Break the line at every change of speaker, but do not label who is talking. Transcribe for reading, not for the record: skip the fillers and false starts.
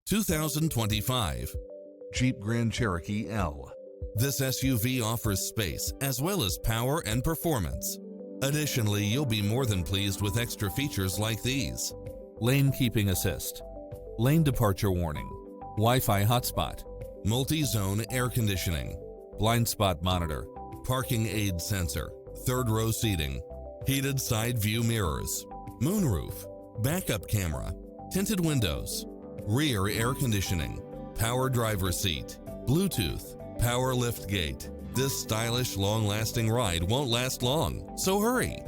2025 Jeep Grand Cherokee L. This SUV offers space as well as power and performance. Additionally, you'll be more than pleased with extra features like these: lane keeping assist, lane departure warning, Wi-Fi hotspot, multi-zone air conditioning, blind spot monitor, parking aid sensor, third row seating, heated side view mirrors, moonroof, backup camera, tinted windows, rear air conditioning, power driver seat, Bluetooth, power liftgate. This stylish, long-lasting ride won't last long, so hurry!